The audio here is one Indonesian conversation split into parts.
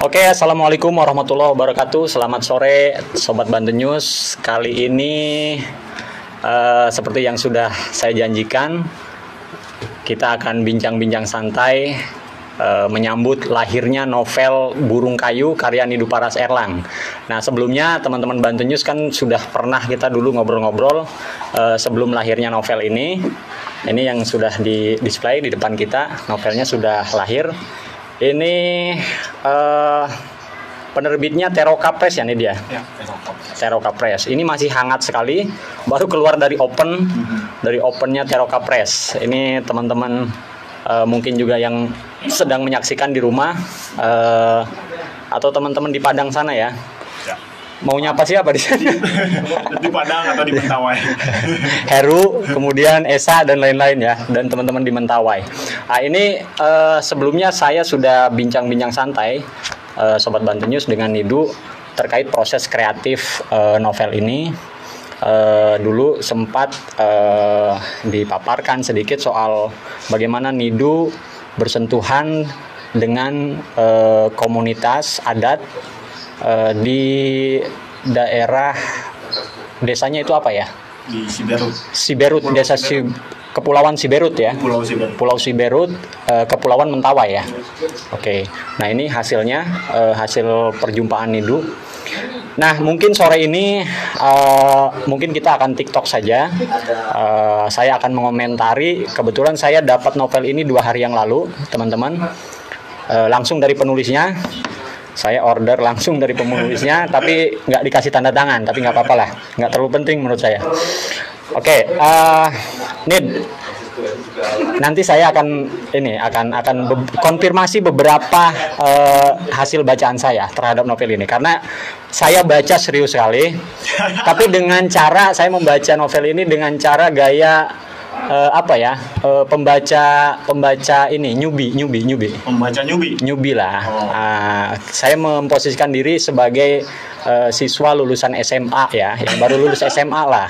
Oke, assalamualaikum warahmatullahi wabarakatuh. Selamat sore, Sobat Banten News. Kali ini, seperti yang sudah saya janjikan, kita akan bincang-bincang santai menyambut lahirnya novel Burung Kayu karya Nidu Paras Erlang. Nah, sebelumnya teman-teman Banten News kan sudah pernah kita dulu ngobrol-ngobrol sebelum lahirnya novel ini. Ini yang sudah di display di depan kita, novelnya sudah lahir. Ini penerbitnya Teroka Press ya, nih dia. Ya, Teroka Press. Ini masih hangat sekali, baru keluar dari opennya Teroka Press. Ini teman-teman mungkin juga yang sedang menyaksikan di rumah atau teman-teman di Padang sana ya. Mau nyapa siapa di sini? Di Padang atau di Mentawai. Heru, kemudian Esa dan lain-lain ya, dan teman-teman di Mentawai. Nah, ini sebelumnya saya sudah bincang-bincang santai Sobat Banten News dengan Nidu terkait proses kreatif novel ini. Dulu sempat dipaparkan sedikit soal bagaimana Nidu bersentuhan dengan komunitas adat di daerah desanya itu apa ya? Di Siberut. Siberut, desa Kepulauan Siberut ya. Pulau Siberut, Kepulauan Mentawai ya. Oke. Nah, ini hasilnya hasil perjumpaan Nidu. Nah, mungkin sore ini mungkin kita akan TikTok saja. Saya akan mengomentari. Kebetulan saya dapat novel ini 2 hari yang lalu, teman-teman. Langsung dari penulisnya. Saya order langsung dari penulisnya, tapi nggak dikasih tanda tangan, tapi nggak apa-apa lah, nggak terlalu penting menurut saya. Oke, Nid, nanti saya akan konfirmasi beberapa hasil bacaan saya terhadap novel ini, karena saya baca serius sekali, tapi dengan cara saya membaca novel ini dengan cara gaya pembaca ini newbie lah. Saya memposisikan diri sebagai siswa lulusan SMA ya, yang baru lulus SMA lah.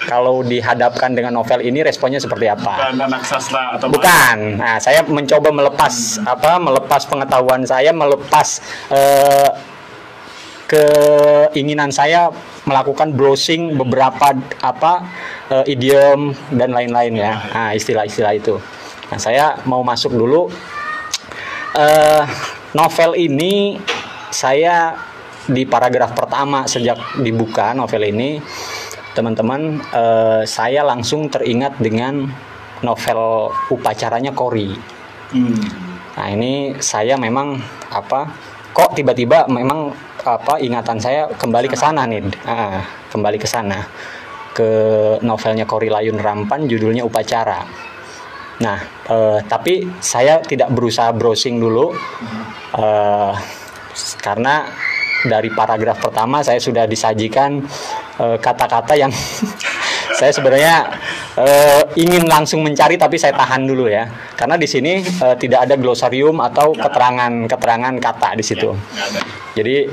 Kalau dihadapkan dengan novel ini responnya seperti apa? Bukan anak sastra atau bukan. Nah, saya mencoba melepas pengetahuan saya, melepas keinginan saya melakukan browsing beberapa idiom dan lain-lain ya. Nah, istilah-istilah itu. Nah, saya mau masuk dulu. Novel ini saya di paragraf pertama sejak dibuka novel ini, teman-teman, saya langsung teringat dengan novel upacaranya Kori. Nah, ini saya memang kok tiba-tiba memang ingatan saya kembali ke sana nih. Kembali ke sana, ke novelnya Kori Layun Rampan, judulnya Upacara. Nah, tapi saya tidak berusaha browsing dulu, karena dari paragraf pertama saya sudah disajikan kata-kata yang saya sebenarnya ingin langsung mencari, tapi saya tahan dulu ya, karena di sini tidak ada glosarium atau keterangan kata di situ. Jadi,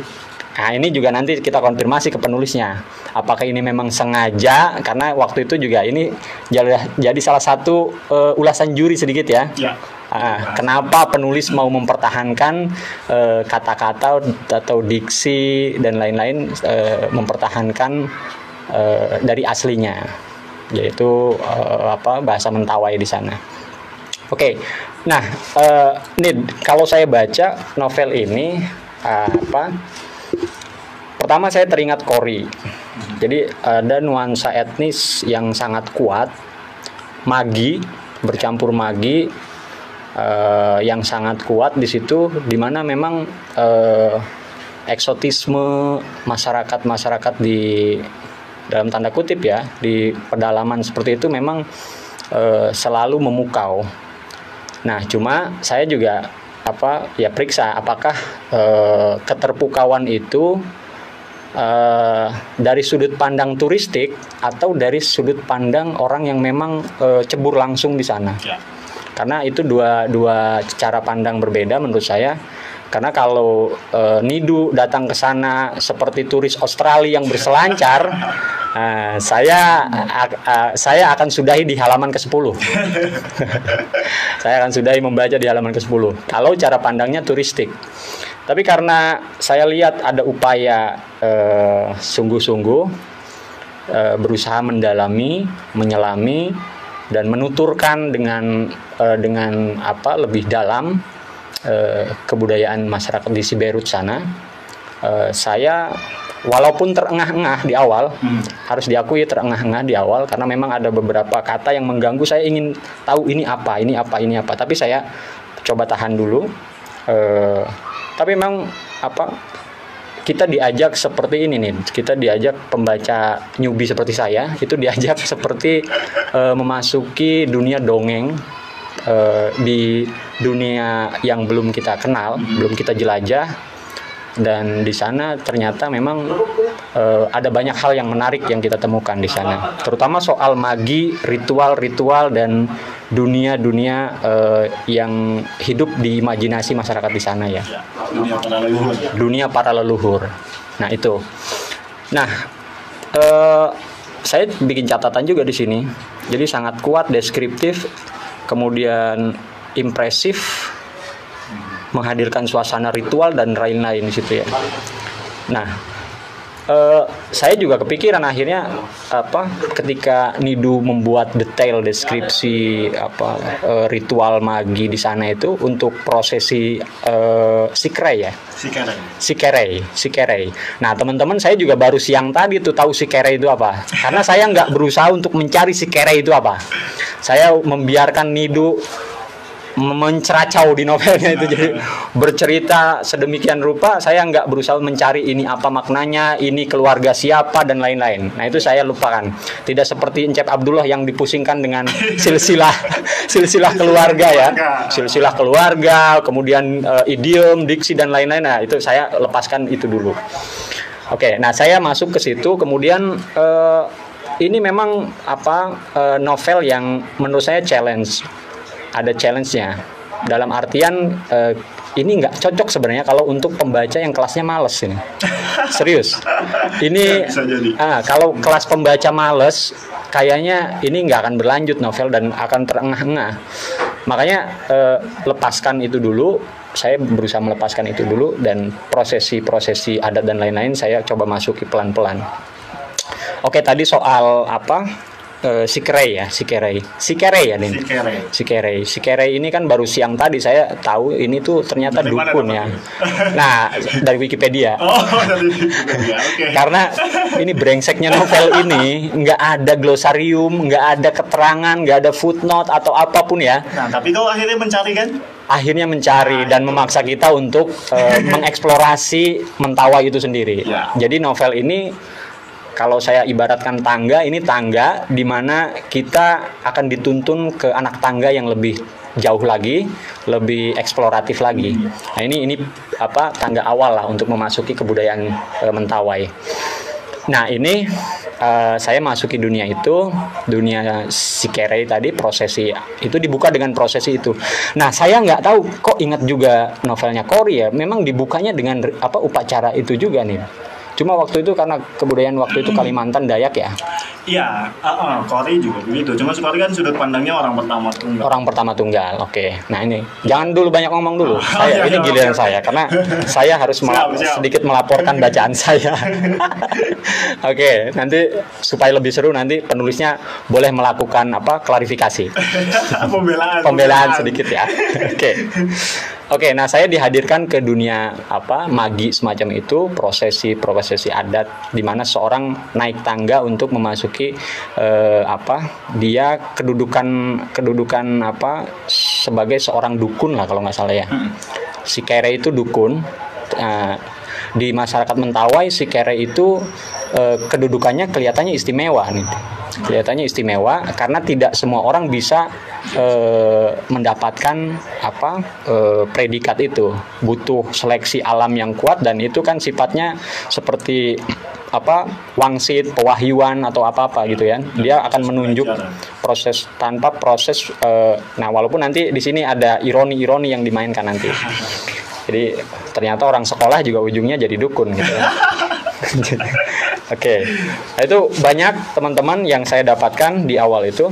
nah ini juga nanti kita konfirmasi ke penulisnya, apakah ini memang sengaja, karena waktu itu juga ini jadi salah satu ulasan juri sedikit ya. Kenapa penulis mau mempertahankan kata-kata atau diksi dan lain-lain, mempertahankan dari aslinya, yaitu bahasa Mentawai di sana. Oke. Nah, Nid, kalau saya baca novel ini pertama saya teringat Kori. Jadi ada nuansa etnis yang sangat kuat, magi, bercampur magi yang sangat kuat di situ, di mana memang eksotisme masyarakat di dalam tanda kutip ya, di pedalaman seperti itu memang selalu memukau. Nah, cuma saya juga periksa apakah keterpukauan itu dari sudut pandang turistik atau dari sudut pandang orang yang memang cebur langsung di sana. Karena itu dua cara pandang berbeda menurut saya. Karena kalau Nidu datang ke sana seperti turis Australia yang berselancar, saya akan sudahi di halaman ke-10. Saya akan sudahi membaca di halaman ke-10. Kalau cara pandangnya turistik. Tapi karena saya lihat ada upaya sungguh-sungguh berusaha mendalami, menyelami dan menuturkan dengan lebih dalam kebudayaan masyarakat di Siberut sana, saya walaupun terengah-engah di awal, harus diakui terengah-engah di awal karena memang ada beberapa kata yang mengganggu. Saya ingin tahu ini apa, tapi saya coba tahan dulu. Tapi memang kita diajak seperti ini nih, kita diajak pembaca newbie seperti saya, itu diajak seperti memasuki dunia dongeng, di dunia yang belum kita kenal, belum kita jelajah, dan di sana ternyata memang ada banyak hal yang menarik yang kita temukan di sana, terutama soal magi, ritual-ritual dan dunia-dunia yang hidup di imajinasi masyarakat di sana ya. Dunia para leluhur. Nah itu. Nah, saya bikin catatan juga di sini. Jadi sangat kuat, deskriptif, kemudian impresif, menghadirkan suasana ritual dan lain-lain di situ ya. Nah, saya juga kepikiran akhirnya ketika Nidu membuat detail deskripsi ritual magi di sana itu untuk prosesi sikerei ya. Sikerei. Nah, teman-teman, saya juga baru siang tadi tuh tahu sikerei itu apa. Karena saya nggak berusaha untuk mencari sikerei itu apa. Saya membiarkan Nidu menceracau di novelnya itu, jadi bercerita sedemikian rupa. Saya nggak berusaha mencari ini apa maknanya, ini keluarga siapa dan lain-lain. Nah itu saya lupakan. Tidak seperti Encep Abdullah yang dipusingkan dengan silsilah keluarga ya, silsilah keluarga, kemudian idiom, diksi dan lain-lain. Nah itu saya lepaskan itu dulu. Oke, nah saya masuk ke situ. Kemudian ini memang novel yang menurut saya challenge. Ada challenge-nya dalam artian ini nggak cocok sebenarnya kalau untuk pembaca yang kelasnya males ini. Serius. Ini kalau kelas pembaca males, kayaknya ini nggak akan berlanjut novel dan akan terengah-engah. Makanya lepaskan itu dulu. Saya berusaha melepaskan itu dulu, dan prosesi adat dan lain-lain saya coba masuki pelan-pelan. Oke, tadi soal Sikerei ya ini. Sikerei ini kan baru siang tadi saya tahu ini tuh ternyata dari dukun ya. Nah, dari Wikipedia. Dari Wikipedia. Okay. Karena ini brengseknya novel ini nggak ada glosarium, nggak ada keterangan, nggak ada footnote atau apapun ya. Nah, tapi kau akhirnya mencari kan? Akhirnya mencari dan memaksa kita untuk mengeksplorasi Mentawai itu sendiri. Ya. Jadi novel ini, kalau saya ibaratkan ini tangga di mana kita akan dituntun ke anak tangga yang lebih jauh lagi, lebih eksploratif lagi. Nah, ini tangga awal lah untuk memasuki kebudayaan Mentawai. Nah, ini saya masuki dunia itu, dunia sikerei tadi, prosesi itu dibuka dengan prosesi itu. Nah, saya nggak tahu kok ingat juga novelnya Kori ya, memang dibukanya dengan upacara itu juga nih. Cuma waktu itu karena kebudayaan waktu itu Kalimantan Dayak ya. Iya, Kori juga begitu. Cuma Kori kan sudut pandangnya orang pertama tunggal. Orang pertama tunggal. Oke. Nah ini jangan dulu banyak ngomong dulu. Ini giliran saya karena saya harus sedikit melaporkan bacaan saya. Oke, nanti supaya lebih seru nanti penulisnya boleh melakukan klarifikasi. Pembelaan sedikit ya. Oke, nah saya dihadirkan ke dunia magi semacam itu, prosesi adat di mana seorang naik tangga untuk memasuki dia kedudukan sebagai seorang dukun lah kalau nggak salah ya. Sikerei itu dukun. Di masyarakat Mentawai Sikerei itu kedudukannya kelihatannya istimewa nih. Kelihatannya istimewa karena tidak semua orang bisa mendapatkan predikat itu. Butuh seleksi alam yang kuat, dan itu kan sifatnya seperti wangsit, pewahyuan atau apa gitu ya. Dia akan menunjuk proses tanpa proses. Nah, walaupun nanti di sini ada ironi-ironi yang dimainkan nanti. Jadi ternyata orang sekolah juga ujungnya jadi dukun gitu ya. Oke. Nah, itu banyak teman-teman yang saya dapatkan di awal itu.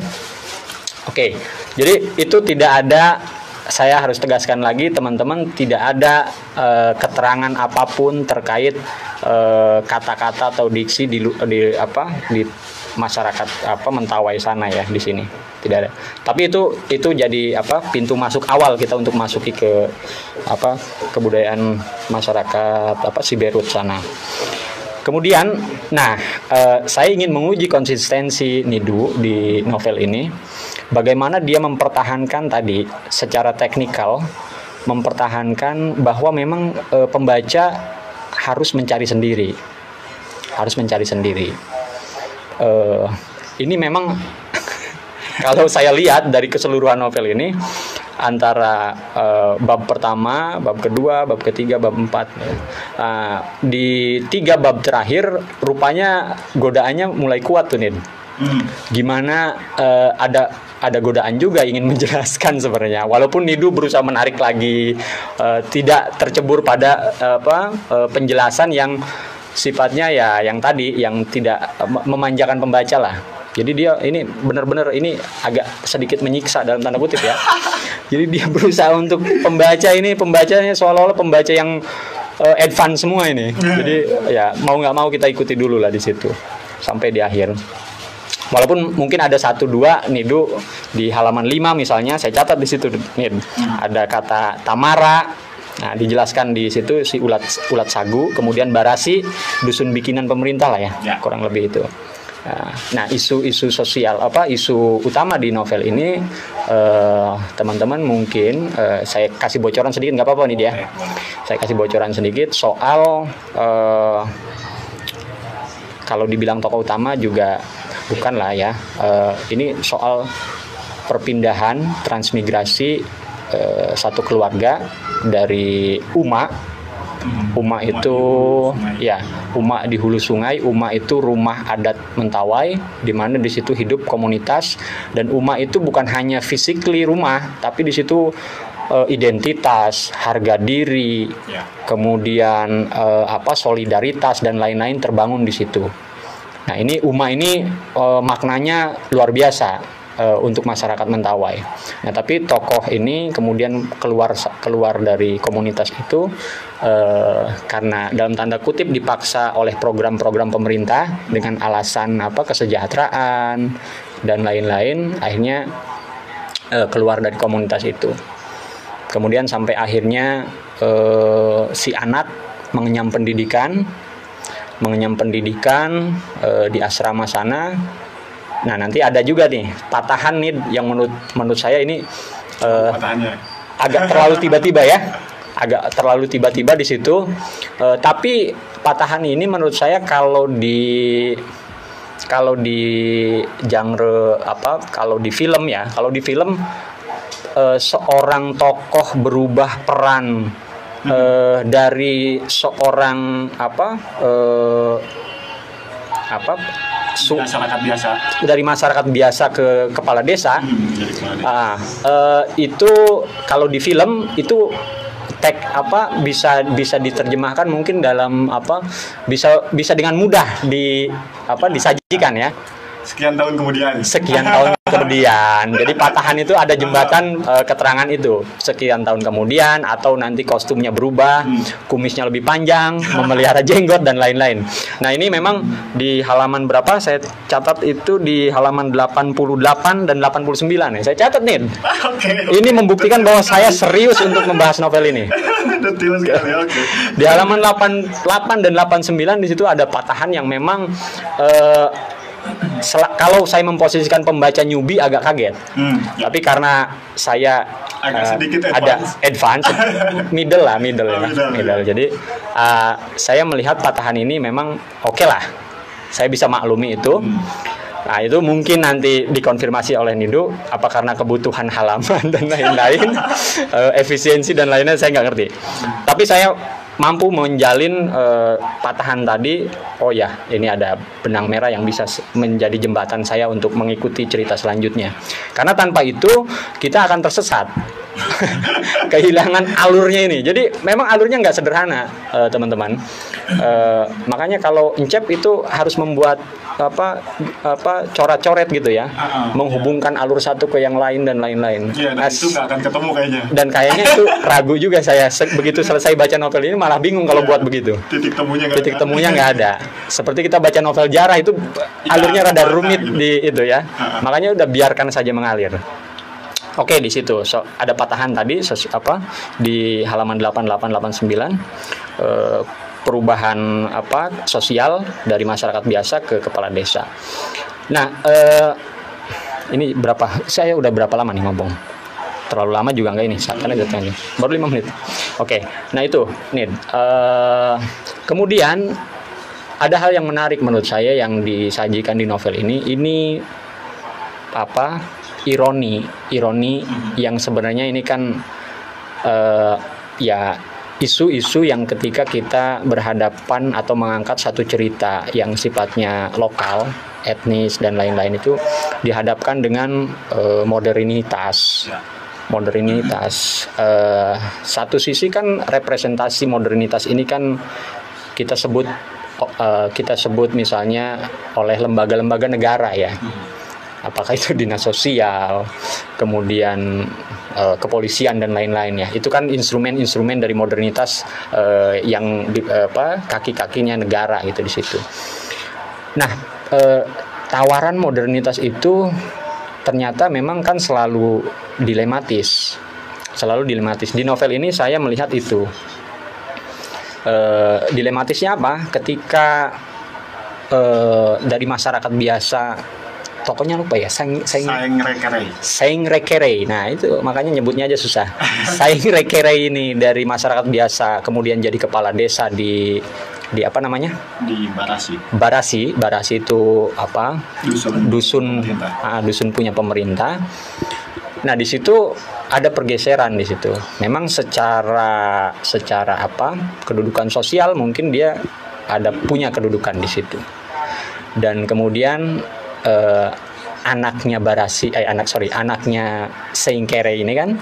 Oke. Jadi itu tidak ada saya harus tegaskan lagi teman-teman, tidak ada keterangan apapun terkait kata-kata atau diksi di masyarakat Mentawai sana ya, di sini tidak ada. Tapi itu jadi pintu masuk awal kita untuk masuki ke kebudayaan masyarakat Siberut sana. Kemudian, saya ingin menguji konsistensi Nidu di novel ini. Bagaimana dia mempertahankan tadi secara teknikal, mempertahankan bahwa memang pembaca harus mencari sendiri, ini memang kalau saya lihat dari keseluruhan novel ini, antara bab pertama, bab kedua, bab ketiga, bab 4, di 3 bab terakhir rupanya godaannya mulai kuat tuh Nid. Gimana ada godaan juga ingin menjelaskan sebenarnya, walaupun Nidu berusaha menarik lagi, tidak tercebur pada penjelasan yang sifatnya ya yang tadi, yang tidak memanjakan pembaca lah. Jadi dia ini benar-benar ini agak sedikit menyiksa dalam tanda kutip ya. Jadi dia berusaha untuk pembacanya seolah-olah pembaca yang advance semua ini. Jadi ya mau nggak mau kita ikuti dulu lah di situ sampai di akhir. Walaupun mungkin ada 1-2 Nidu di halaman 5 misalnya, saya catat di situ Nid. Ada kata Tamara. Nah, dijelaskan di situ si ulat sagu, kemudian Barasi, dusun bikinan pemerintah lah ya. Kurang lebih itu. Nah, isu-isu sosial isu utama di novel ini, teman-teman mungkin saya kasih bocoran sedikit, nggak apa-apa nih dia. Saya kasih bocoran sedikit soal kalau dibilang tokoh utama juga bukan lah ya. Ini soal perpindahan transmigrasi satu keluarga dari Uma itu ya, Uma di hulu sungai. Uma itu rumah adat Mentawai, di mana di situ hidup komunitas, dan Uma itu bukan hanya physically rumah, tapi di situ identitas, harga diri, kemudian solidaritas dan lain-lain terbangun di situ. Nah, ini Uma ini maknanya luar biasa untuk masyarakat Mentawai. Nah, tapi tokoh ini kemudian keluar dari komunitas itu karena dalam tanda kutip dipaksa oleh program-program pemerintah dengan alasan kesejahteraan dan lain-lain, akhirnya keluar dari komunitas itu. Kemudian sampai akhirnya si anak mengenyam pendidikan di asrama sana. Nah, nanti ada juga nih patahan nih yang menurut saya ini agak terlalu tiba-tiba ya, di situ. Tapi patahan ini menurut saya kalau di genre kalau di film seorang tokoh berubah peran dari seorang dari masyarakat biasa ke kepala desa. Itu kalau di film itu bisa diterjemahkan mungkin dalam bisa dengan mudah disajikan ya. Sekian tahun kemudian. Jadi patahan itu ada jembatan keterangan itu. Sekian tahun kemudian, atau nanti kostumnya berubah, kumisnya lebih panjang, memelihara jenggot dan lain-lain. Nah, ini memang di halaman berapa? Saya catat itu di halaman 88 dan 89 ya. Saya catat nih. Ini membuktikan bahwa saya serius untuk membahas novel ini. Di halaman 88 dan 89 di situ ada patahan yang memang kalau saya memposisikan pembaca newbie agak kaget, tapi karena saya ada advance, middle. Jadi saya melihat patahan ini memang oke lah, saya bisa maklumi itu. Nah, itu mungkin nanti dikonfirmasi oleh Nidu, apa karena kebutuhan halaman dan lain-lain, efisiensi dan lainnya saya nggak ngerti. Tapi saya mampu menjalin patahan tadi. Oh ya, ini ada benang merah yang bisa menjadi jembatan saya untuk mengikuti cerita selanjutnya. Karena tanpa itu kita akan tersesat, kehilangan alurnya ini. Jadi memang alurnya nggak sederhana, teman-teman. Makanya kalau Encep itu harus membuat coret-coret gitu ya, menghubungkan alur satu ke yang lain dan lain-lain. Iya, dan itu nggak akan ketemu kayaknya. Dan kayaknya itu ragu juga saya begitu selesai baca novel ini malah bingung kalau buat begitu. Titik temunya nggak ada. Seperti kita baca novel Jarah itu alurnya rada rumit gitu. Di itu ya. Makanya udah biarkan saja mengalir. Oke, di situ ada patahan tadi di halaman 8889 perubahan sosial dari masyarakat biasa ke kepala desa. Nah, ini saya udah berapa lama nih ngomong? Terlalu lama juga enggak ini? Karena baru 5 menit. Oke. Nah, itu nih. Kemudian ada hal yang menarik menurut saya yang disajikan di novel ini. Ini ironi yang sebenarnya ini kan ya isu-isu yang ketika kita berhadapan atau mengangkat satu cerita yang sifatnya lokal, etnis dan lain-lain itu dihadapkan dengan modernitas. Satu sisi kan representasi modernitas ini kan kita sebut misalnya oleh lembaga-lembaga negara ya. Apakah itu dinas sosial, kemudian kepolisian dan lain-lain ya. Itu kan instrumen-instrumen dari modernitas yang kaki-kakinya negara gitu di situ. Nah, tawaran modernitas itu ternyata memang kan selalu dilematis. Di novel ini saya melihat itu. Dilematisnya apa? Ketika dari masyarakat biasa, tokonya lupa ya, Saing Rekerei. Nah, itu makanya nyebutnya aja susah. Saing Rekerei ini dari masyarakat biasa kemudian jadi kepala desa di apa namanya? Di Barasi itu Dusun punya pemerintah. Nah, di situ ada pergeseran di situ. Memang secara kedudukan sosial mungkin dia punya kedudukan di situ. Dan kemudian anaknya Seingkere ini kan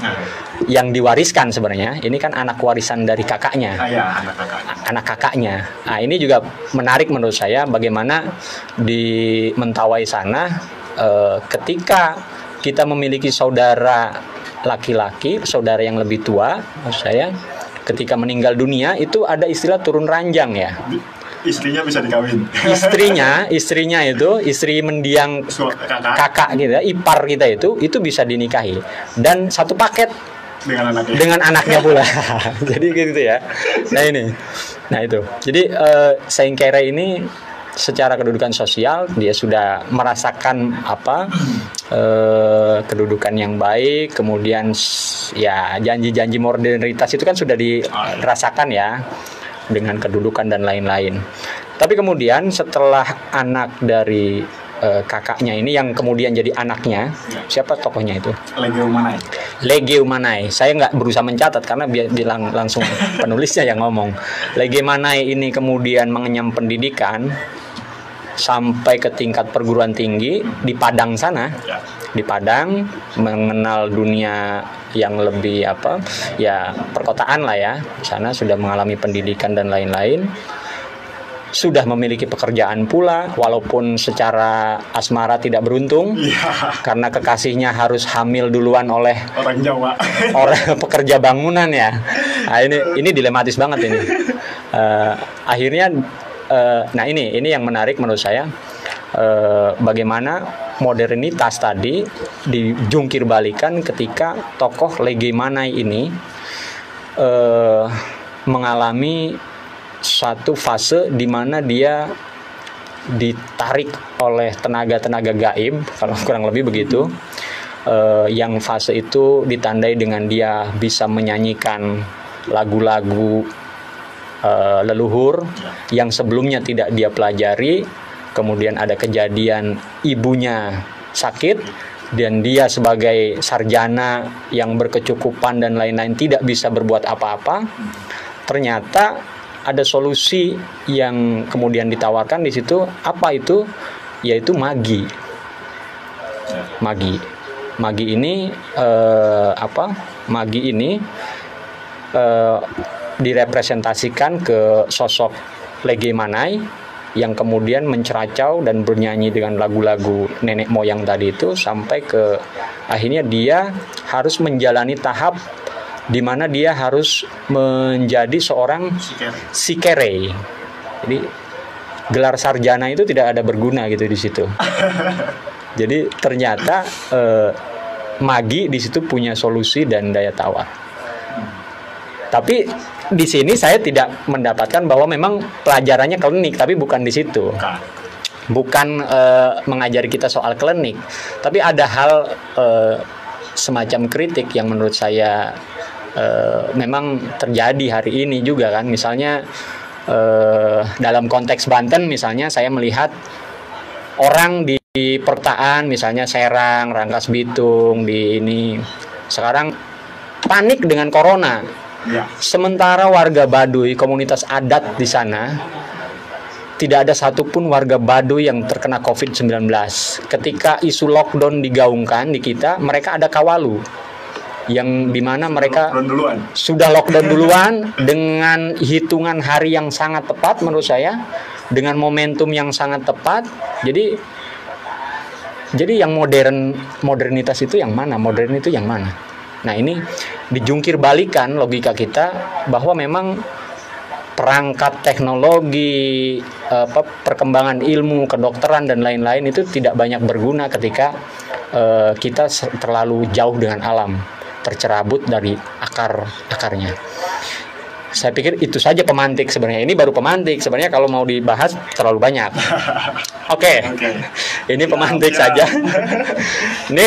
yang diwariskan sebenarnya. Ini kan anak warisan dari kakaknya. Anak kakaknya. Nah, ini juga menarik menurut saya bagaimana di Mentawai sana ketika kita memiliki saudara laki-laki, saudara yang lebih tua, maksud saya ketika meninggal dunia itu ada istilah turun ranjang ya. Istrinya bisa dikawin. Istrinya itu istri mendiang kakak kita, ipar kita itu bisa dinikahi dan satu paket dengan anaknya pula. Jadi gitu ya. Nah itu. Jadi Seingkere ini secara kedudukan sosial dia sudah merasakan kedudukan yang baik, kemudian ya janji-janji modernitas itu kan sudah dirasakan ya dengan kedudukan dan lain-lain. Tapi kemudian setelah anak dari kakaknya ini yang kemudian jadi anaknya, siapa tokohnya itu? Legeu Manai. Saya nggak berusaha mencatat karena bilang langsung penulisnya yang ngomong. Legeu Manai ini kemudian mengenyam pendidikan sampai ke tingkat perguruan tinggi di Padang sana. Di Padang mengenal dunia yang lebih perkotaan lah ya. Di sana sudah mengalami pendidikan dan lain-lain. Sudah memiliki pekerjaan pula walaupun secara asmara tidak beruntung karena kekasihnya harus hamil duluan oleh orang Jawa. Orang pekerja bangunan ya. Nah, ini dilematis banget ini. Akhirnya nah ini yang menarik menurut saya, bagaimana modernitas tadi dijungkir balikan ketika tokoh Legeu Manai ini mengalami satu fase di mana dia ditarik oleh tenaga-tenaga gaib, kalau kurang lebih begitu, yang fase itu ditandai dengan dia bisa menyanyikan lagu-lagu leluhur yang sebelumnya tidak dia pelajari. Kemudian ada kejadian ibunya sakit dan dia sebagai sarjana yang berkecukupan dan lain-lain tidak bisa berbuat apa-apa. Ternyata ada solusi yang kemudian ditawarkan di situ. Apa itu? Yaitu magi. Magi ini Magi ini direpresentasikan ke sosok Legeu Manai yang kemudian menceracau dan bernyanyi dengan lagu-lagu nenek moyang tadi itu, sampai ke akhirnya dia harus menjalani tahap di mana dia harus menjadi seorang sikere. Jadi gelar sarjana itu tidak ada berguna gitu di situ. Jadi ternyata Magi di situ punya solusi dan daya tawar. Tapi di sini saya tidak mendapatkan bahwa memang pelajarannya klinik, tapi bukan di situ. Bukan mengajari kita soal klinik, tapi ada hal semacam kritik yang menurut saya memang terjadi hari ini juga kan. Misalnya dalam konteks Banten misalnya, saya melihat orang di perkotaan misalnya Serang, Rangkas Bitung, di ini sekarang panik dengan corona. Ya. Sementara warga Baduy, komunitas adat di sana, tidak ada satupun warga Baduy yang terkena COVID-19. Ketika isu lockdown digaungkan di kita, mereka ada kawalu, yang dimana mereka sudah lockdown duluan dengan hitungan hari yang sangat tepat menurut saya, dengan momentum yang sangat tepat. Jadi yang modernitas itu yang mana? Modern itu yang mana? Nah, ini dijungkir balikan logika kita bahwa memang perangkat teknologi, perkembangan ilmu, kedokteran dan lain-lain itu tidak banyak berguna ketika kita terlalu jauh dengan alam, tercerabut dari akarnya. Saya pikir itu saja pemantik sebenarnya. Ini baru pemantik. Sebenarnya kalau mau dibahas terlalu banyak. Oke. Ini pemantik saja. Ini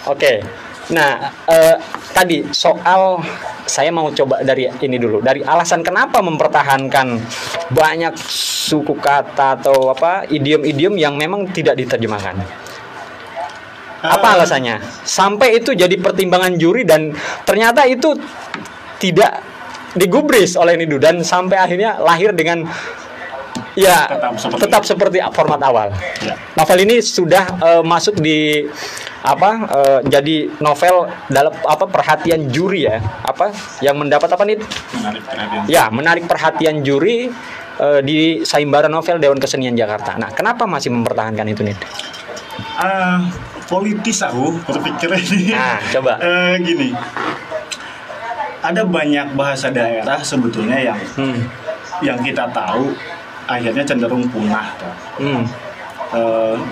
oke. Nah, tadi soal, saya mau coba dari ini dulu, dari alasan kenapa mempertahankan banyak suku kata atau idiom-idiom yang memang tidak diterjemahkan. Apa alasannya? Sampai itu jadi pertimbangan juri dan ternyata itu tidak digubris oleh Nidu, dan sampai akhirnya lahir dengan tetap seperti format awal. Ya. Novel ini sudah masuk di jadi novel dalam perhatian juri ya, yang mendapat menarik perhatian juri di Sayembara Novel Dewan Kesenian Jakarta. Nah, kenapa masih mempertahankan itu nih? Politis aku berpikir ini. Nah, coba. Gini, ada banyak bahasa daerah sebetulnya yang kita tahu akhirnya cenderung punah.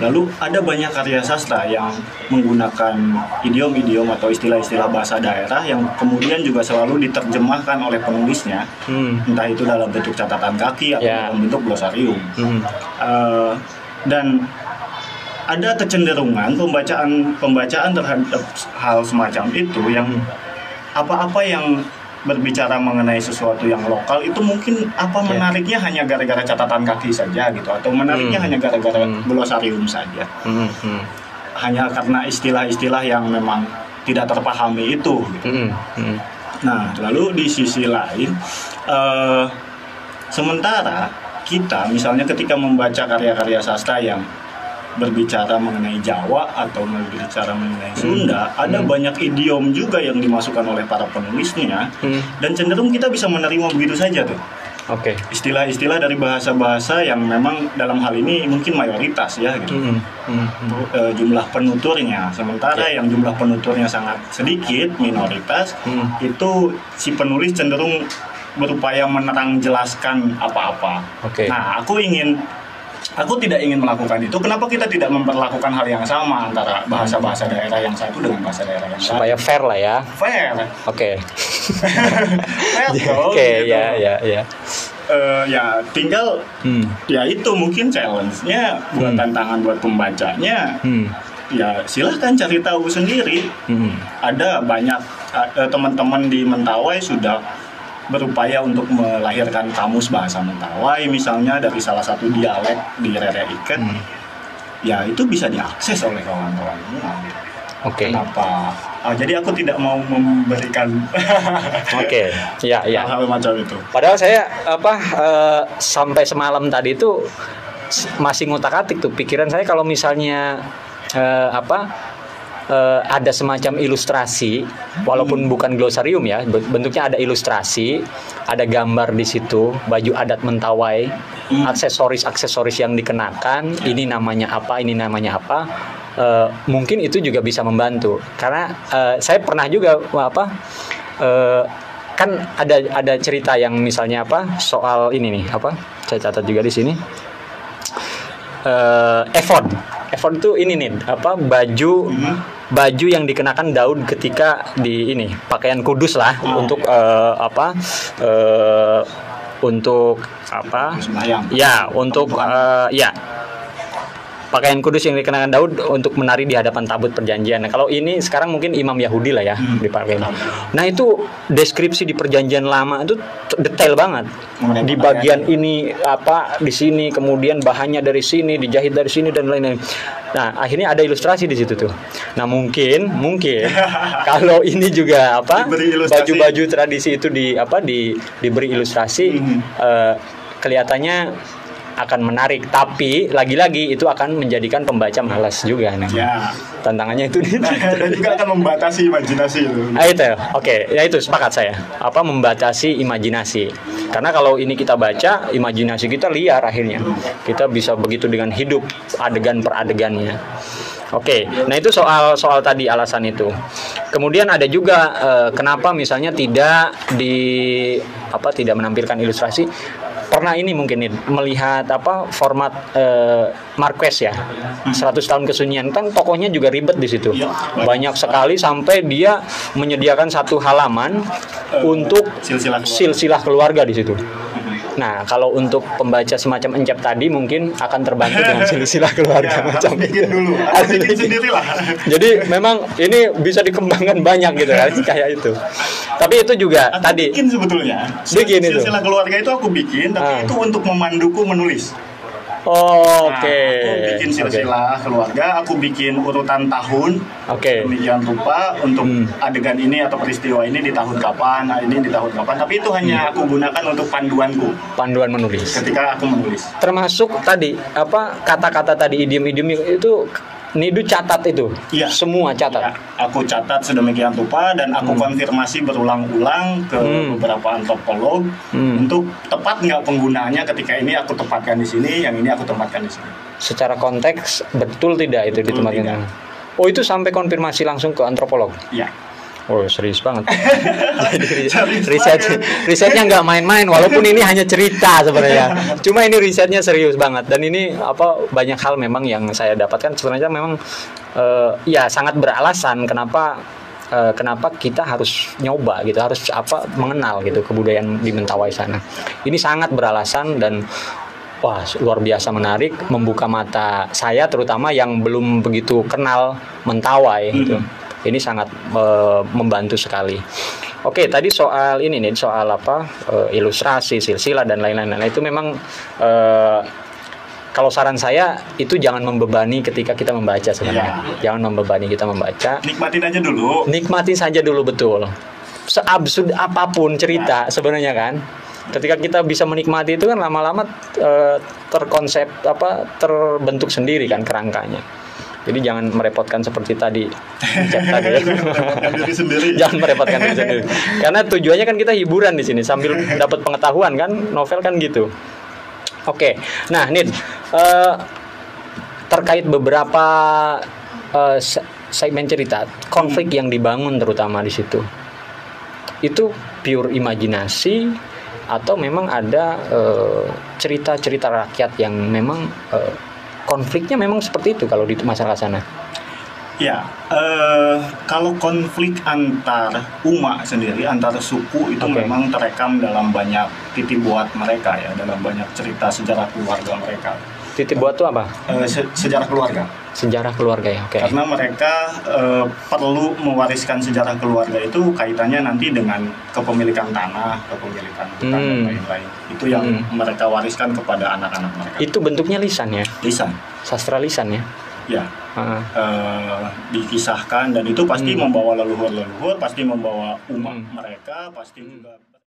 Lalu ada banyak karya sastra yang menggunakan idiom-idiom atau istilah-istilah bahasa daerah yang kemudian juga selalu diterjemahkan oleh penulisnya, entah itu dalam bentuk catatan kaki atau dalam bentuk glosarium. Dan ada kecenderungan pembacaan terhadap hal semacam itu yang apa-apa yang berbicara mengenai sesuatu yang lokal itu mungkin menariknya hanya gara-gara catatan kaki saja gitu, atau menariknya hanya gara-gara glosarium saja, hanya karena istilah-istilah yang memang tidak terpahami itu gitu. Nah, lalu di sisi lain sementara kita misalnya ketika membaca karya-karya sastra yang berbicara mengenai Jawa atau berbicara mengenai Sunda, ada banyak idiom juga yang dimasukkan oleh para penulisnya, dan cenderung kita bisa menerima begitu saja tuh. Istilah-istilah dari bahasa-bahasa yang memang dalam hal ini mungkin mayoritas ya gitu. Jumlah penuturnya, sementara yang jumlah penuturnya sangat sedikit, minoritas, itu si penulis cenderung berupaya menerang jelaskan apa-apa. Nah, aku tidak ingin melakukan itu. Kenapa kita tidak memperlakukan hal yang sama antara bahasa-bahasa daerah yang satu dengan bahasa daerah yang lain? Supaya fair lah ya. Fair. Ya tinggal ya itu mungkin challenge-nya buat tantangan buat pembacanya. Ya silahkan cari tahu sendiri. Ada banyak teman-teman di Mentawai sudah berupaya untuk melahirkan kamus bahasa Mentawai misalnya dari salah satu dialek di Rere Iket. Ya itu bisa diakses oleh kawan-kawanmu. Kenapa? Jadi aku tidak mau memberikan hal macam itu. Padahal saya sampai semalam tadi itu masih ngutak-atik tuh pikiran saya, kalau misalnya ada semacam ilustrasi, walaupun bukan glosarium ya, bentuknya ada ilustrasi, ada gambar di situ, baju adat Mentawai, aksesoris yang dikenakan, ini namanya apa, ini namanya apa. Mungkin itu juga bisa membantu, karena saya pernah juga kan ada cerita yang misalnya soal ini nih, saya catat juga di sini. Efod itu ini nih, baju yang dikenakan Daud ketika di ini pakaian kudus lah, untuk untuk pakaian kudus yang dikenakan Daud untuk menari di hadapan tabut perjanjian. Nah, kalau ini sekarang mungkin imam Yahudi lah ya dipakai. Nah, itu deskripsi di perjanjian lama itu detail banget. Di bagian ini di sini, kemudian bahannya dari sini, dijahit dari sini dan lain-lain. Nah, akhirnya ada ilustrasi di situ tuh. Nah, mungkin kalau ini juga baju-baju tradisi itu diberi ilustrasi, kelihatannya akan menarik, tapi lagi-lagi itu akan menjadikan pembaca malas juga nih. Ya. Tantangannya itu dan juga akan membatasi imajinasi itu. Oke, ya itu sepakat saya. Membatasi imajinasi. Karena kalau ini kita baca, imajinasi kita liar akhirnya. Kita bisa begitu dengan hidup adegan per adegannya. Oke, nah itu soal tadi alasan itu. Kemudian ada juga kenapa misalnya tidak menampilkan ilustrasi. Pernah ini mungkin melihat format Marquez ya, 100 tahun kesunyian, kan tokohnya juga ribet di situ, banyak sekali sampai dia menyediakan satu halaman untuk silsilah keluarga di situ. Nah, kalau untuk pembaca semacam Encep tadi mungkin akan terbantu dengan silsilah keluarga macam bikin dulu. Bikin sendirilah. Jadi memang ini bisa dikembangkan banyak gitu kan, kayak itu. Tapi itu juga aku tadi bikin sebetulnya. Silsilah keluarga itu aku bikin, tapi itu untuk memanduku menulis. Oke. Aku bikin silsilah keluarga, aku bikin urutan tahun. Demikian rupa untuk adegan ini atau peristiwa ini di tahun kapan, ini di tahun kapan. Tapi itu hanya aku gunakan untuk panduanku. Panduan menulis. Ketika aku menulis. Termasuk tadi kata-kata tadi, idiom-idiom itu Nidu catat itu, semua catat. Ya, aku catat sedemikian rupa dan aku konfirmasi berulang-ulang ke beberapa antropolog untuk tepat nggak penggunaannya ketika ini aku tempatkan di sini, yang ini aku tempatkan di sini. Secara konteks betul tidak itu ditempatkan? Oh, itu sampai konfirmasi langsung ke antropolog? Iya. Oh, serius banget. Risetnya nggak main-main, walaupun ini hanya cerita sebenarnya. Cuma ini risetnya serius banget, dan ini banyak hal memang yang saya dapatkan sebenarnya memang sangat beralasan kenapa kita harus nyoba gitu, harus mengenal gitu kebudayaan di Mentawai sana. Ini sangat beralasan dan luar biasa menarik, membuka mata saya terutama yang belum begitu kenal Mentawai gitu. Ini sangat membantu sekali. Oke, tadi soal ini nih, soal ilustrasi, silsilah dan lain-lain. Nah, itu memang kalau saran saya itu jangan membebani ketika kita membaca sebenarnya. Jangan membebani kita membaca. Nikmatin aja dulu. Nikmatin saja dulu, betul. Seabsurd apapun cerita sebenarnya kan. Ketika kita bisa menikmati itu kan lama-lama terbentuk sendiri kan kerangkanya. Jadi jangan merepotkan seperti tadi. Jangan merepotkan diri sendiri. Karena tujuannya kan kita hiburan di sini sambil dapat pengetahuan kan, novel kan gitu. Oke. Nah, Nid, terkait beberapa segmen cerita, konflik yang dibangun terutama di situ. Itu pure imajinasi atau memang ada cerita-cerita rakyat yang memang konfliknya memang seperti itu kalau di masyarakat sana? Ya, kalau konflik antar umat sendiri, antar suku itu memang terekam dalam banyak titik buat mereka ya, dalam banyak cerita sejarah keluarga mereka. Titik buat itu apa? Sejarah keluarga. Sejarah keluarga ya, oke. Karena mereka perlu mewariskan sejarah keluarga itu kaitannya nanti dengan kepemilikan tanah, kepemilikan hutan dan lain-lain. Itu yang mereka wariskan kepada anak-anak mereka. Itu bentuknya lisan ya? Lisan. Sastra lisan ya? Ya. Dikisahkan dan itu pasti membawa leluhur-leluhur, pasti membawa umat mereka, pasti juga